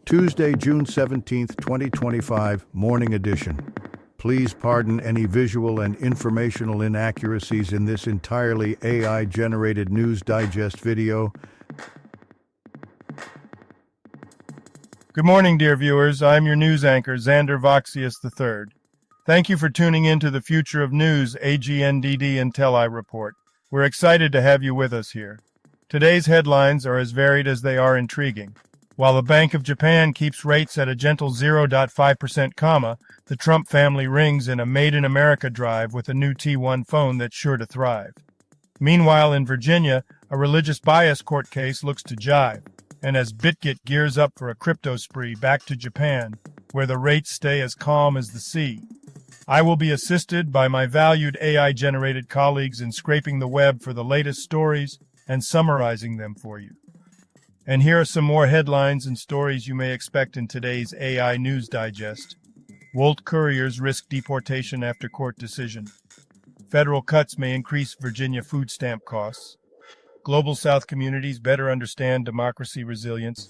Tuesday, June 17th, 2025, Morning Edition. Please pardon any visual and informational inaccuracies in this entirely AI-generated News Digest video. Good morning, dear viewers. I'm your news anchor, Xander Voxius III. Thank you for tuning in to the Future of News AGNDD intelliReport. We're excited to have you with us here. Today's headlines are as varied as they are intriguing. While the Bank of Japan keeps rates at a gentle 0.5%, the Trump family rings in a Made in America drive with a new T1 phone that's sure to thrive. Meanwhile, in Virginia, a religious bias court case looks to jive. And as BitGet gears up for a crypto spree back to Japan, where the rates stay as calm as the sea, I will be assisted by my valued AI-generated colleagues in scraping the web for the latest stories and summarizing them for you. And here are some more headlines and stories you may expect in today's AI News Digest. Wolt couriers risk deportation after court decision. Federal cuts may increase Virginia food stamp costs. Global South communities better understand democracy resilience.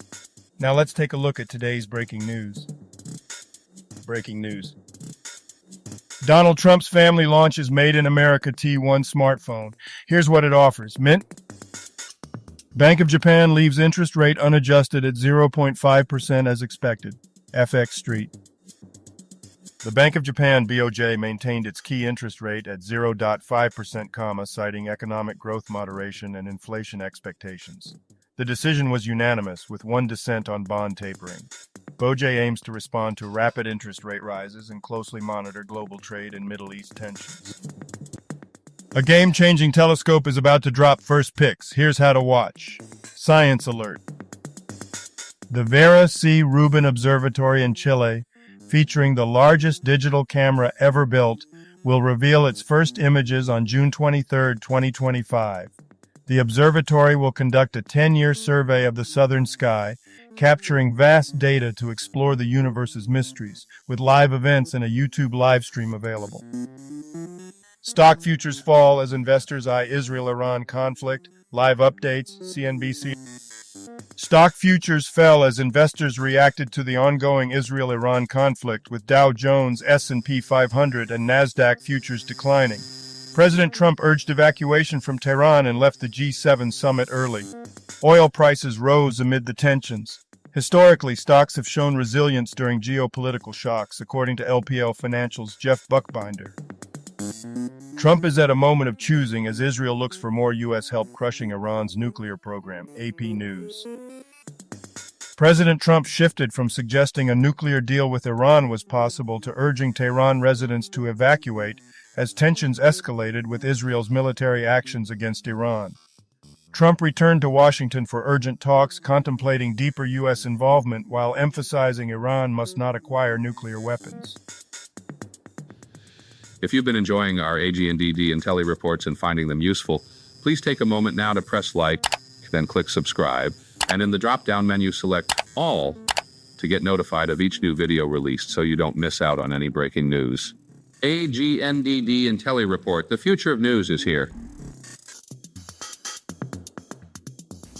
Now let's take a look at today's breaking news. Breaking news. Donald Trump's family launches Made in America T1 smartphone. Here's what it offers. Mint. Bank of Japan leaves interest rate unadjusted at 0.5% as expected. FX Street. The Bank of Japan BOJ maintained its key interest rate at 0.5%, citing economic growth moderation and inflation expectations. The decision was unanimous, with one dissent on bond tapering. BOJ aims to respond to rapid interest rate rises and closely monitor global trade and Middle East tensions. A game-changing telescope is about to drop first pics. Here's how to watch. Science alert. The Vera C. Rubin Observatory in Chile, featuring the largest digital camera ever built, will reveal its first images on June 23, 2025. The observatory will conduct a 10-year survey of the southern sky, capturing vast data to explore the universe's mysteries, with live events and a YouTube live stream available. Stock futures fall as investors eye Israel-Iran conflict. Live updates, CNBC. Stock futures fell as investors reacted to the ongoing Israel-Iran conflict, with Dow Jones, S&P 500, and Nasdaq futures declining. President Trump urged evacuation from Tehran and left the G7 summit early. Oil prices rose amid the tensions. Historically, stocks have shown resilience during geopolitical shocks, according to LPL Financial's Jeff Buckbinder. Trump is at a moment of choosing as Israel looks for more U.S. help crushing Iran's nuclear program, AP News. President Trump shifted from suggesting a nuclear deal with Iran was possible to urging Tehran residents to evacuate as tensions escalated with Israel's military actions against Iran. Trump returned to Washington for urgent talks, contemplating deeper U.S. involvement while emphasizing Iran must not acquire nuclear weapons. If you've been enjoying our AGNDD intelliReports and finding them useful, please take a moment now to press like, then click subscribe, and in the drop-down menu select All to get notified of each new video released so you don't miss out on any breaking news. AGNDD intelliReport, the future of news is here.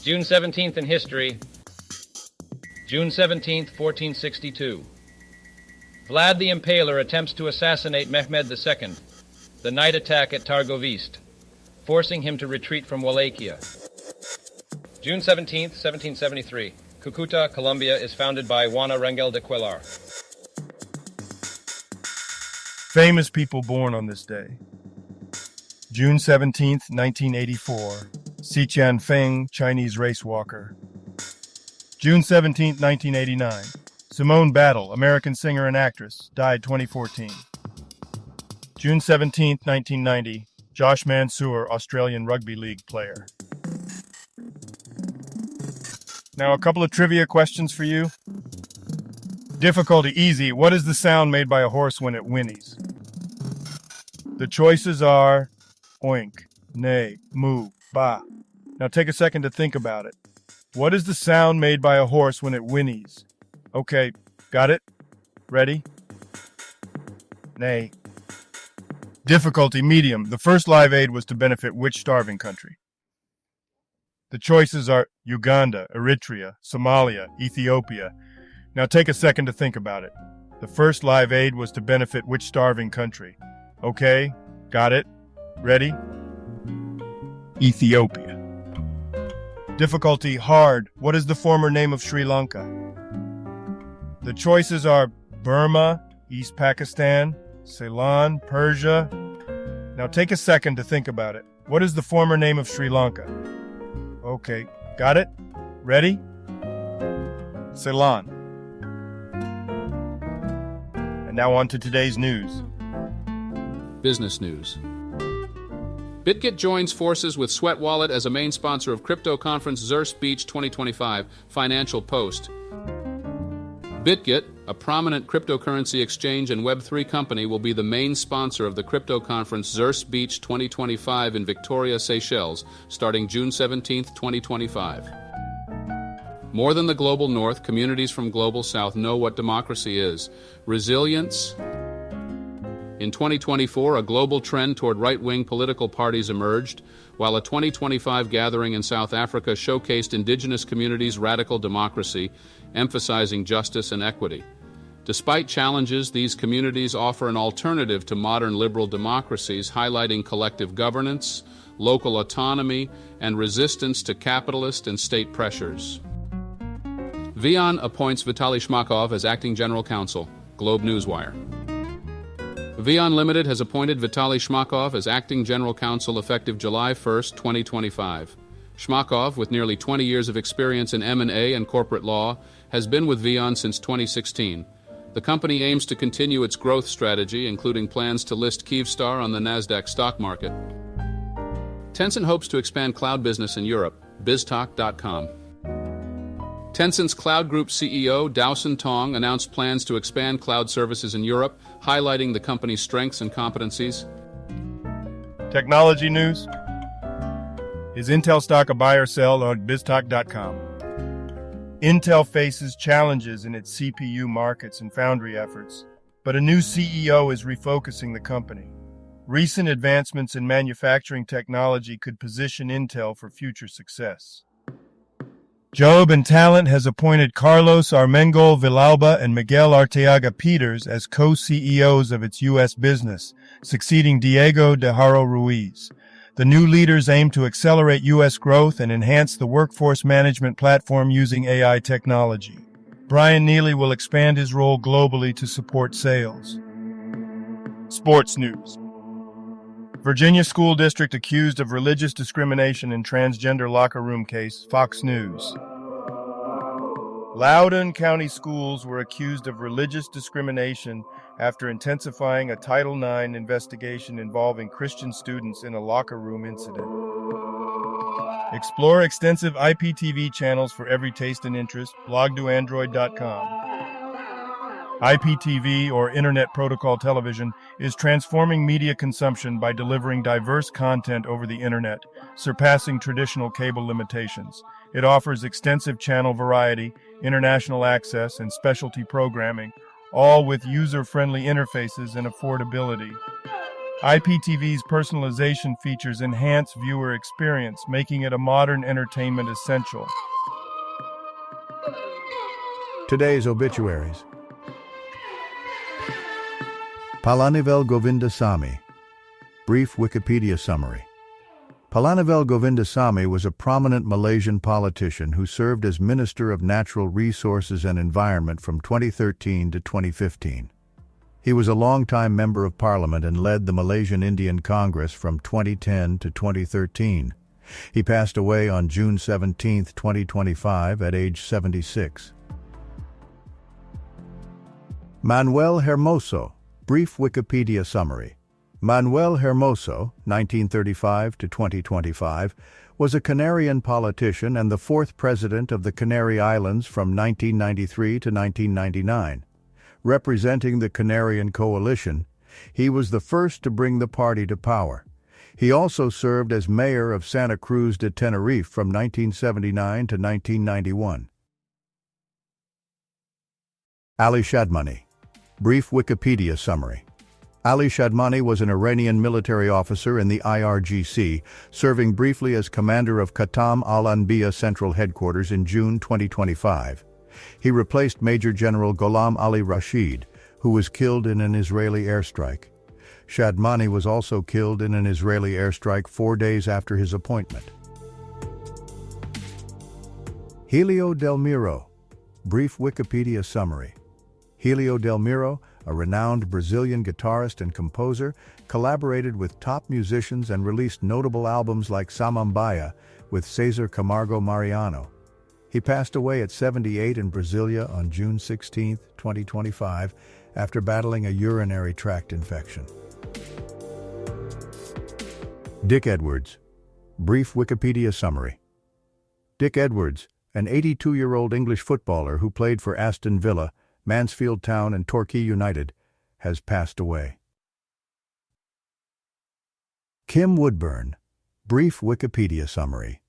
June 17th in history. June 17th, 1462. Vlad the Impaler attempts to assassinate Mehmed II, the night attack at Targovist, forcing him to retreat from Wallachia. June 17th, 1773. Cucuta, Colombia is founded by Juana Rangel de Cuellar. Famous people born on this day. June 17th, 1984. Xi Tianfeng, Chinese race walker. June 17th, 1989. Simone Battle, American singer and actress, died 2014. June 17, 1990, Josh Mansour, Australian rugby league player. Now a couple of trivia questions for you. Difficulty easy. What is the sound made by a horse when it whinnies? The choices are oink, neigh, moo, ba. Now take a second to think about it. What is the sound made by a horse when it whinnies? Okay, got it? Ready? Nay. Difficulty medium. The first Live Aid was to benefit which starving country? The choices are Uganda, Eritrea, Somalia, Ethiopia. Now take a second to think about it. The first live aid was to benefit which starving country? Okay, got it? Ready? Ethiopia. Difficulty hard. What is the former name of Sri Lanka? The choices are Burma, East Pakistan, Ceylon, Persia. Now take a second to think about it. What is the former name of Sri Lanka? Okay, got it? Ready? Ceylon. And now on to today's news. Business news. BitGet joins forces with Sweat Wallet as a main sponsor of crypto conference Zurich Beach 2025, Financial Post. BitGet, a prominent cryptocurrency exchange and Web3 company, will be the main sponsor of the crypto conference Zurich Beach 2025 in Victoria, Seychelles, starting June 17, 2025. More than the global north, communities from global south know what democracy is. Resilience. In 2024, a global trend toward right-wing political parties emerged, while a 2025 gathering in South Africa showcased indigenous communities' radical democracy, emphasizing justice and equity. Despite challenges, these communities offer an alternative to modern liberal democracies, highlighting collective governance, local autonomy, and resistance to capitalist and state pressures. VEON appoints Vitaly Shmakov as acting general counsel. Globe Newswire. VEON Limited has appointed Vitaly Shmakov as acting general counsel effective July 1, 2025. Shmakov, with nearly 20 years of experience in M&A and corporate law, has been with VEON since 2016. The company aims to continue its growth strategy, including plans to list Kyivstar on the Nasdaq stock market. Tencent hopes to expand cloud business in Europe. BizTalk.com. Tencent's Cloud Group CEO Dowson Tong announced plans to expand cloud services in Europe, highlighting the company's strengths and competencies. Technology news. Is Intel stock a buy or sell on BizTalk.com? Intel faces challenges in its CPU markets and foundry efforts, but a new CEO is refocusing the company. Recent advancements in manufacturing technology could position Intel for future success. Job and Talent has appointed Carlos Armengol Villalba and Miguel Arteaga Peters as co-CEOs of its U.S. business, succeeding Diego de Haro Ruiz. The new leaders aim to accelerate U.S. growth and enhance the workforce management platform using AI technology. Brian Neely will expand his role globally to support sales. Sports news. Virginia school district accused of religious discrimination in transgender locker room case, Fox News. Loudoun County schools were accused of religious discrimination after intensifying a Title IX investigation involving Christian students in a locker room incident. Explore extensive IPTV channels for every taste and interest, blogdoandroid.com. IPTV, or Internet Protocol Television, is transforming media consumption by delivering diverse content over the Internet, surpassing traditional cable limitations. It offers extensive channel variety, international access, and specialty programming, all with user-friendly interfaces and affordability. IPTV's personalization features enhance viewer experience, making it a modern entertainment essential. Today's obituaries. Palanivel Govindasamy. Brief Wikipedia summary. Palanivel Govindasamy was a prominent Malaysian politician who served as Minister of Natural Resources and Environment from 2013 to 2015. He was a long-time Member of Parliament and led the Malaysian Indian Congress from 2010 to 2013. He passed away on June 17, 2025, at age 76. Manuel Hermoso. Brief Wikipedia summary. Manuel Hermoso, 1935 to 2025, was a Canarian politician and the fourth president of the Canary Islands from 1993 to 1999. Representing the Canarian coalition, he was the first to bring the party to power. He also served as mayor of Santa Cruz de Tenerife from 1979 to 1991. Ali Shadmani. Brief Wikipedia summary. Ali Shadmani was an Iranian military officer in the IRGC, serving briefly as commander of Khatam al-Anbiya Central Headquarters in June 2025. He replaced Major General Gholam Ali Rashid, who was killed in an Israeli airstrike. Shadmani was also killed in an Israeli airstrike 4 days after his appointment. Helio Del Miro. Brief Wikipedia summary. Helio Del Miro, a renowned Brazilian guitarist and composer, collaborated with top musicians and released notable albums like Samambaia with Cesar Camargo Mariano. He passed away at 78 in Brasilia on June 16, 2025, after battling a urinary tract infection. Dick Edwards. Brief Wikipedia summary. Dick Edwards, an 82-year-old English footballer who played for Aston Villa, Mansfield Town and Torquay United, has passed away. Kim Woodburn. Brief Wikipedia summary.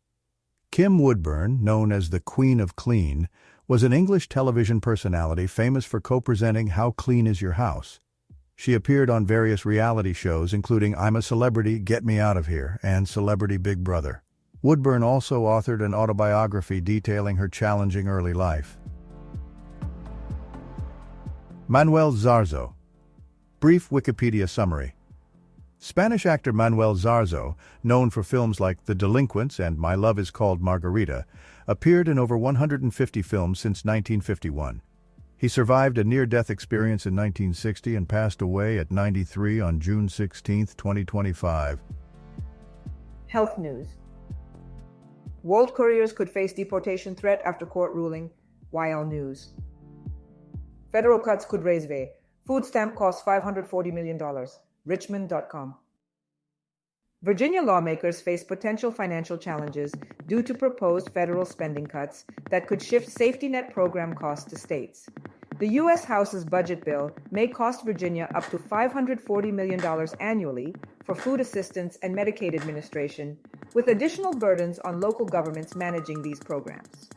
Kim Woodburn, known as the Queen of Clean, was an English television personality famous for co-presenting How Clean Is Your House? She appeared on various reality shows including I'm a Celebrity, Get Me Out of Here, and Celebrity Big Brother. Woodburn also authored an autobiography detailing her challenging early life. Manuel Zarzo. Brief Wikipedia summary. Spanish actor Manuel Zarzo, known for films like The Delinquents and My Love is Called Margarita, appeared in over 150 films since 1951. He survived a near-death experience in 1960 and passed away at 93 on June 16, 2025. Health news. World couriers could face deportation threat after court ruling. YL News. Federal cuts could raise VA. Food stamp costs $540 million. Richmond.com. Virginia lawmakers face potential financial challenges due to proposed federal spending cuts that could shift safety net program costs to states. The U.S. House's budget bill may cost Virginia up to $540 million annually for food assistance and Medicaid administration, with additional burdens on local governments managing these programs.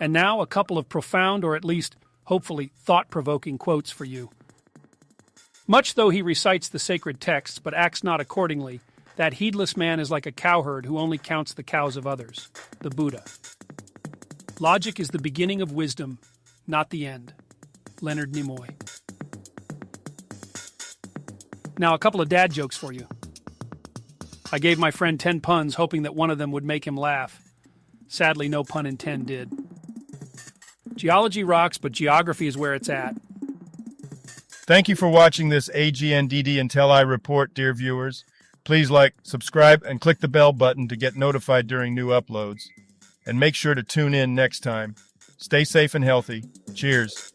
And now a couple of profound, or at least, hopefully, thought-provoking quotes for you. Much though he recites the sacred texts but acts not accordingly, that heedless man is like a cowherd who only counts the cows of others. The Buddha. Logic is the beginning of wisdom, not the end. Leonard Nimoy. Now a couple of dad jokes for you. I gave my friend 10 puns hoping that one of them would make him laugh. Sadly, no pun intended. Geology rocks, but geography is where it's at. Thank you for watching this AGNDD intelliReport, dear viewers. Please like, subscribe, and click the bell button to get notified during new uploads. And make sure to tune in next time. Stay safe and healthy. Cheers.